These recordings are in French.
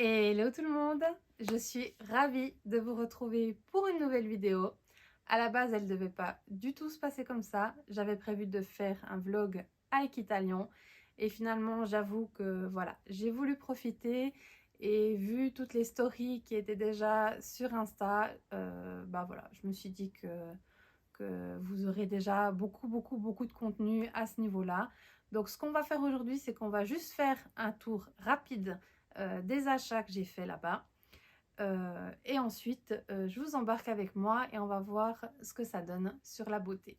Hello tout le monde, je suis ravie de vous retrouver pour une nouvelle vidéo. À la base, elle ne devait pas du tout se passer comme ça. J'avais prévu de faire un vlog avec Italian et finalement, j'avoue que voilà, j'ai voulu profiter et vu toutes les stories qui étaient déjà sur Insta, voilà, je me suis dit que vous aurez déjà beaucoup de contenu à ce niveau-là. Donc ce qu'on va faire aujourd'hui, c'est qu'on va juste faire un tour rapide des achats que j'ai fait là-bas. Et ensuite, je vous embarque avec moi et on va voir ce que ça donne sur la beauté.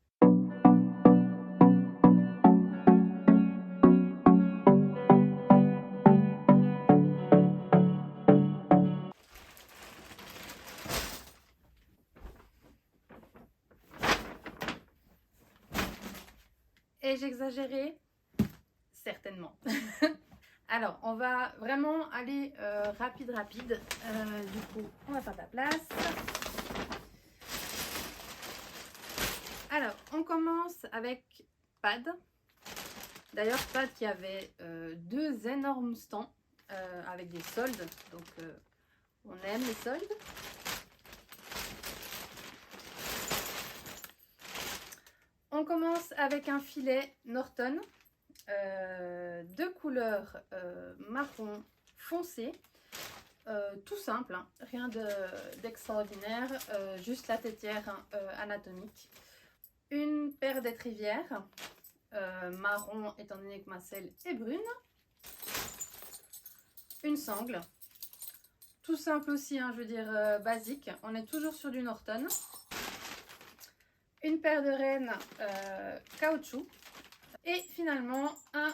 Ai-je exagéré? Certainement. Alors, on va vraiment aller rapide. Du coup, on va faire de la place. Alors, on commence avec Pad. D'ailleurs, Pad qui avait deux énormes stands avec des soldes. Donc, on aime les soldes. On commence avec un filet Norton de couleur marron foncé. Tout simple, hein, rien d'extraordinaire, juste la tétière anatomique. Une paire d'étrivières, marron étant donné que ma selle est brune. Une sangle, tout simple aussi, hein, je veux dire basique, on est toujours sur du Norton. Une paire de rennes caoutchouc. Et finalement un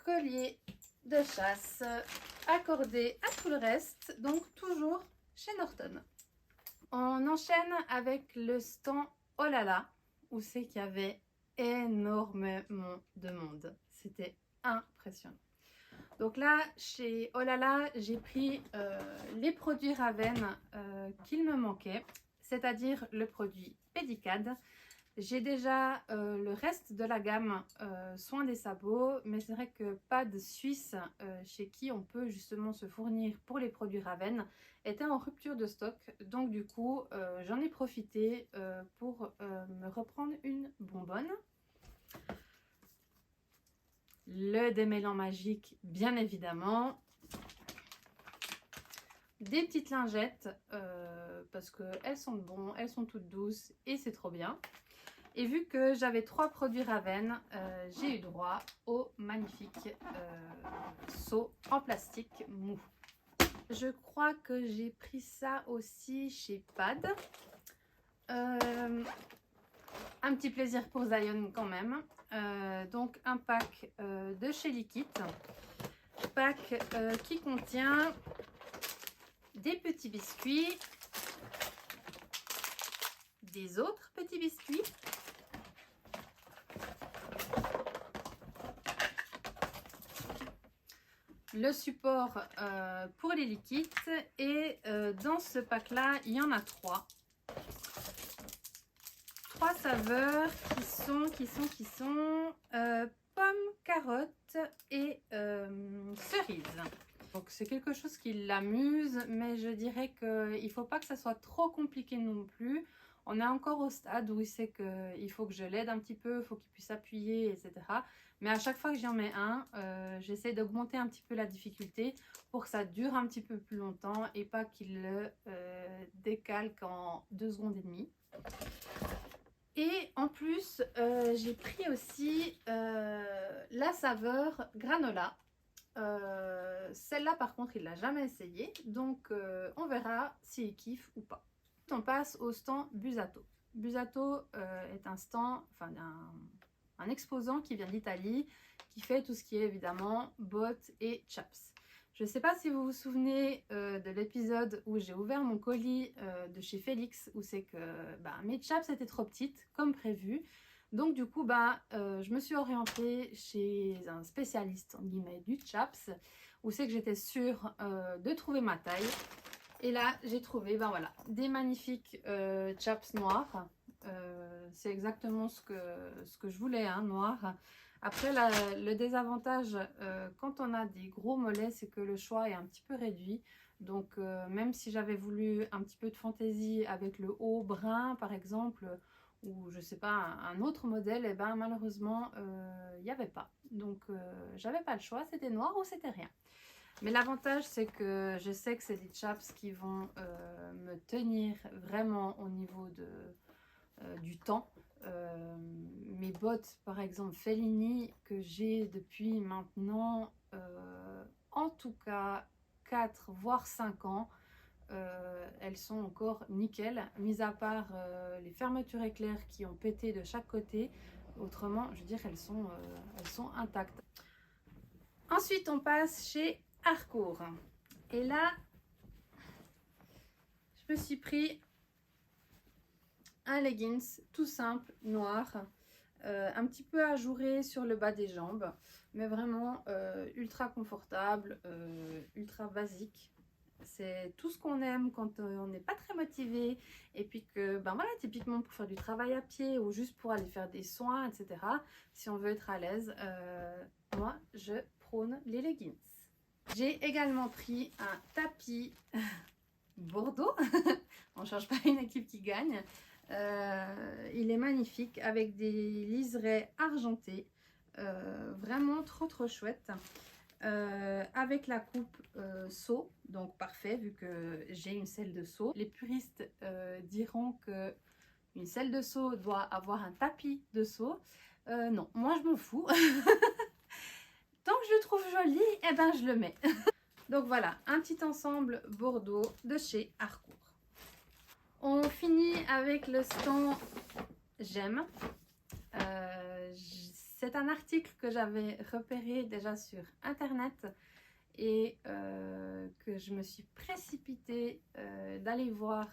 collier de chasse accordé à tout le reste, donc toujours chez Norton. On enchaîne avec le stand Oh là là, où c'est qu'il y avait énormément de monde. C'était impressionnant. Donc là, chez Oh là là, j'ai pris les produits Raven qu'il me manquait, c'est-à-dire le produit Pedicad. J'ai déjà le reste de la gamme soins des sabots, mais c'est vrai que Pad Suisse, chez qui on peut justement se fournir pour les produits Raven, était en rupture de stock. Donc du coup, j'en ai profité pour me reprendre une bonbonne. Le démêlant magique, bien évidemment. Des petites lingettes, parce qu'elles sont bonnes, elles sont toutes douces et c'est trop bien. Et vu que j'avais 3 produits Raven, j'ai eu droit au magnifique seau en plastique mou. Je crois que j'ai pris ça aussi chez Pad. Un petit plaisir pour Zion quand même. Donc un pack de chez Liquid. Pack qui contient des petits biscuits, des autres petits biscuits, le support pour les liquides et dans ce pack là il y en a 3 saveurs qui sont pomme, carotte et cerise. Donc c'est quelque chose qui l'amuse, mais je dirais qu'il ne faut pas que ça soit trop compliqué non plus. On est encore au stade où il sait qu'il faut que je l'aide un petit peu, il faut qu'il puisse appuyer, etc. Mais à chaque fois que j'en mets un, j'essaie d'augmenter un petit peu la difficulté pour que ça dure un petit peu plus longtemps et pas qu'il le décalque en 2 secondes et demie. Et en plus, j'ai pris aussi la saveur granola. Celle-là, par contre, il ne l'a jamais essayé. Donc, on verra s'il kiffe ou pas. On passe au stand Busato. Busato est un stand, enfin un exposant qui vient d'Italie, qui fait tout ce qui est évidemment bottes et chaps. Je ne sais pas si vous vous souvenez de l'épisode où j'ai ouvert mon colis de chez Félix, où c'est que mes chaps étaient trop petites, comme prévu. Donc du coup, je me suis orientée chez un spécialiste en guillemets du chaps, où c'est que j'étais sûre de trouver ma taille. Et là, j'ai trouvé des magnifiques chaps noirs. C'est exactement ce que je voulais, hein, noir. Après, le désavantage quand on a des gros mollets, c'est que le choix est un petit peu réduit. Donc, même si j'avais voulu un petit peu de fantaisie avec le haut brun, par exemple, ou je sais pas, un autre modèle, et ben malheureusement, il n'y avait pas. Donc, j'avais pas le choix, c'était noir ou c'était rien. Mais l'avantage, c'est que je sais que c'est des chaps qui vont me tenir vraiment au niveau du temps. Mes bottes, par exemple, Fellini, que j'ai depuis maintenant, en tout cas, 4 voire 5 ans, elles sont encore nickel, mis à part les fermetures éclairs qui ont pété de chaque côté. Autrement, je veux dire, elles sont intactes. Ensuite, on passe chez Harcourt. Et là, je me suis pris un leggings tout simple, noir, un petit peu ajouré sur le bas des jambes, mais vraiment ultra confortable, ultra basique. C'est tout ce qu'on aime quand on n'est pas très motivé et puis que, ben voilà, typiquement pour faire du travail à pied ou juste pour aller faire des soins, etc. Si on veut être à l'aise, moi, je prône les leggings. J'ai également pris un tapis Bordeaux. On ne change pas une équipe qui gagne. Il est magnifique avec des liserés argentés. Vraiment trop chouette. Avec la coupe seau, donc parfait vu que j'ai une selle de seau. Les puristes diront que une selle de seau doit avoir un tapis de seau. Non, moi je m'en fous. Tant que je le trouve joli, eh ben je le mets. Donc voilà, un petit ensemble Bordeaux de chez Harcourt. On finit avec le stand J'aime. C'est un article que j'avais repéré déjà sur internet et que je me suis précipitée d'aller voir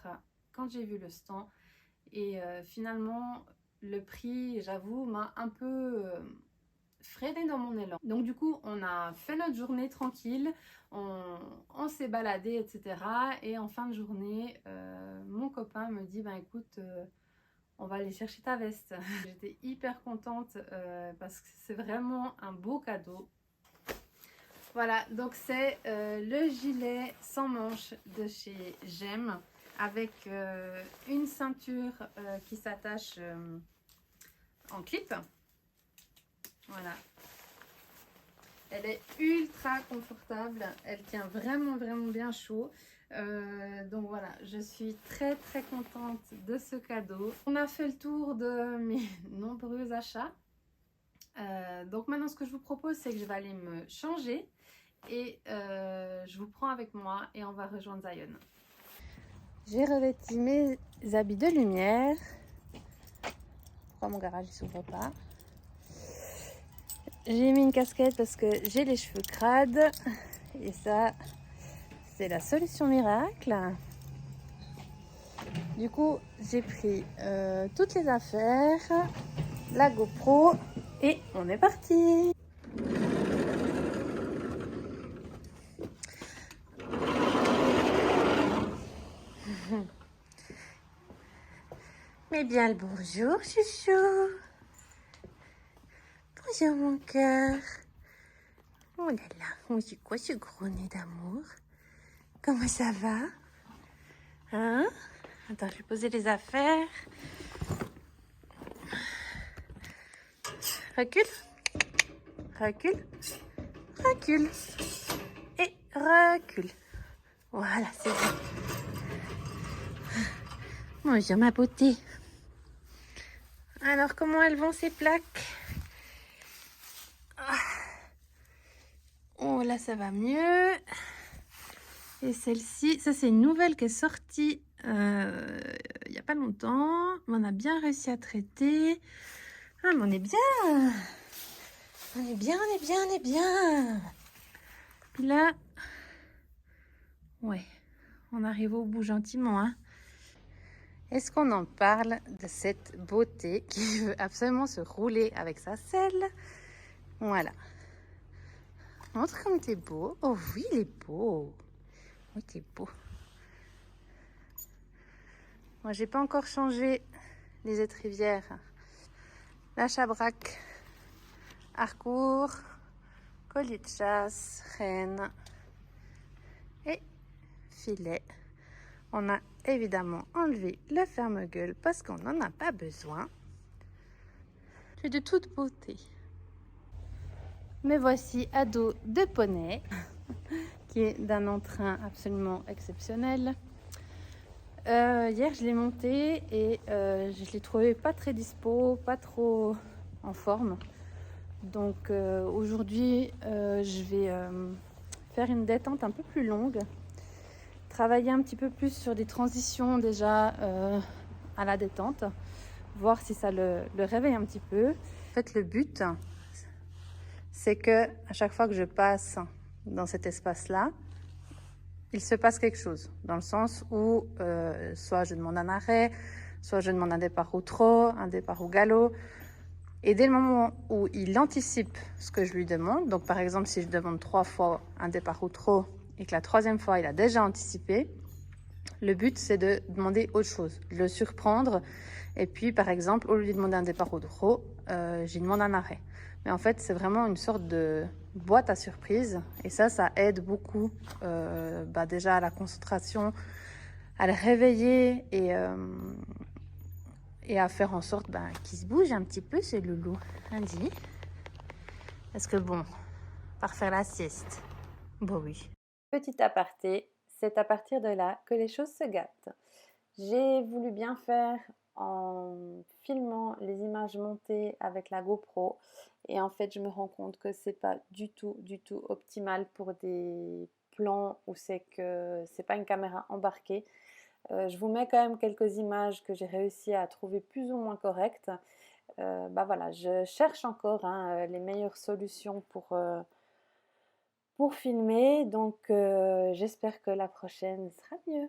quand j'ai vu le stand. Et finalement, le prix, j'avoue, m'a un peu freiné dans mon élan. Donc du coup, on a fait notre journée tranquille, on s'est baladé, etc. Et en fin de journée, mon copain me dit, ben écoute, on va aller chercher ta veste. J'étais hyper contente parce que c'est vraiment un beau cadeau. Voilà, donc c'est le gilet sans manches de chez J'aime avec une ceinture qui s'attache en clip. Voilà. Elle est ultra confortable, elle tient vraiment bien chaud. Donc voilà, je suis très contente de ce cadeau. On a fait le tour de mes nombreux achats. Donc maintenant ce que je vous propose, c'est que je vais aller me changer et je vous prends avec moi et on va rejoindre Zion. J'ai revêtu mes habits de lumière. Pourquoi mon garage ne s'ouvre pas? J'ai mis une casquette parce que j'ai les cheveux crades et ça c'est la solution miracle. Du coup j'ai pris toutes les affaires, la GoPro et on est parti. Mais bien le bonjour chouchou. Bonjour mon cœur. Oh là là, oh, c'est quoi ce gros nez d'amour? Comment ça va? Hein? Attends, je vais poser les affaires. Recule. Recule. Recule. Et recule. Voilà, c'est bon. Bonjour ma beauté. Alors, comment elles vont ces plaques? Oh là, ça va mieux. Et celle-ci, ça c'est une nouvelle qui est sortie il n'y a pas longtemps. On a bien réussi à traiter. Ah, mais on est bien. On est bien, on est bien, on est bien. Puis là, ouais, on arrive au bout gentiment. Hein. Est-ce qu'on en parle de cette beauté qui veut absolument se rouler avec sa selle? Voilà. Montre comme t'es beau. Oh oui, il est beau. Oui, t'es beau. Moi, j'ai pas encore changé les étrivières. La chabraque Harcourt, collier de chasse, reine et filet. On a évidemment enlevé le ferme-gueule parce qu'on n'en a pas besoin. C'est de toute beauté. Me voici à dos de poney, qui est d'un entrain absolument exceptionnel. Hier, je l'ai monté et je l'ai trouvé pas très dispo, pas trop en forme. Donc aujourd'hui, je vais faire une détente un peu plus longue, travailler un petit peu plus sur des transitions déjà à la détente, voir si ça le réveille un petit peu. En fait, le but, c'est que à chaque fois que je passe dans cet espace-là, il se passe quelque chose, dans le sens où soit je demande un arrêt, soit je demande un départ au trot, un départ au galop. Et dès le moment où il anticipe ce que je lui demande, donc par exemple si je demande 3 fois un départ au trot et que la 3e fois il a déjà anticipé, le but c'est de demander autre chose, de le surprendre. Et puis par exemple, au lieu de demander un départ au trot, j'y demande un arrêt. Mais en fait c'est vraiment une sorte de boîte à surprise et ça aide beaucoup déjà à la concentration, à le réveiller et à faire en sorte qu'il se bouge un petit peu ce loulou. Vas-y. Parce que bon, par faire la sieste. Bon oui. Petit aparté, c'est à partir de là que les choses se gâtent. J'ai voulu bien faire en filmant les images montées avec la GoPro et en fait je me rends compte que c'est pas du tout optimal pour des plans où c'est pas une caméra embarquée. Je vous mets quand même quelques images que j'ai réussi à trouver plus ou moins correctes. Voilà, je cherche encore les meilleures solutions pour filmer, donc j'espère que la prochaine sera mieux.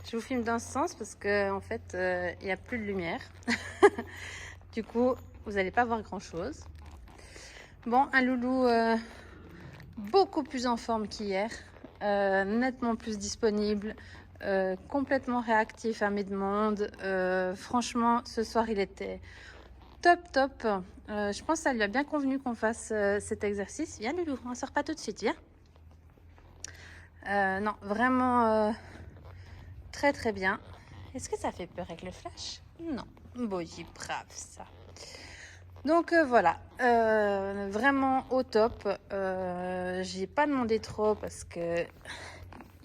Je vous filme dans ce sens parce que en fait, il n'y a plus de lumière. Du coup, vous n'allez pas voir grand-chose. Bon, un loulou beaucoup plus en forme qu'hier, nettement plus disponible, complètement réactif à mes demandes. Franchement, ce soir, il était top. Je pense que ça lui a bien convenu qu'on fasse cet exercice. Viens, loulou, on ne sort pas tout de suite, viens. Non, vraiment très bien. Est-ce que ça fait peur avec le flash? Non. Bon, j'y brave ça. Donc voilà, vraiment au top. J'ai pas demandé trop parce que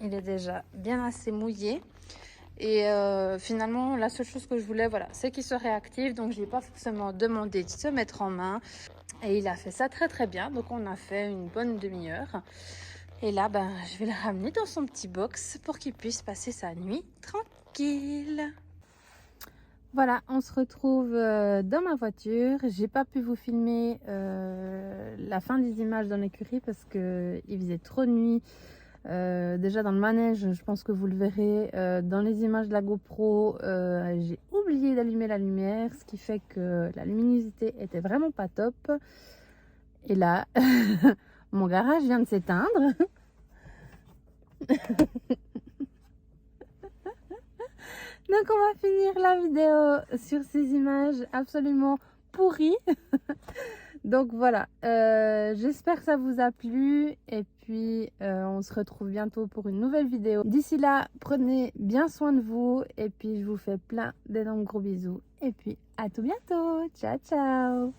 il est déjà bien assez mouillé. Et finalement, la seule chose que je voulais, voilà, c'est qu'il se réactive. Donc, je n'ai pas forcément demandé de se mettre en main. Et il a fait ça très bien. Donc, on a fait une bonne demi-heure. Et là, ben, je vais le ramener dans son petit box pour qu'il puisse passer sa nuit tranquille. Voilà, on se retrouve dans ma voiture. J'ai pas pu vous filmer la fin des images dans l'écurie parce que il faisait trop nuit. Déjà dans le manège, je pense que vous le verrez. Dans les images de la GoPro, j'ai oublié d'allumer la lumière, ce qui fait que la luminosité était vraiment pas top. Et là, mon garage vient de s'éteindre. Donc on va finir la vidéo sur ces images absolument pourries. Donc voilà, j'espère que ça vous a plu et puis on se retrouve bientôt pour une nouvelle vidéo. D'ici là, prenez bien soin de vous et puis je vous fais plein d'énormes gros bisous et puis à tout bientôt. Ciao ciao.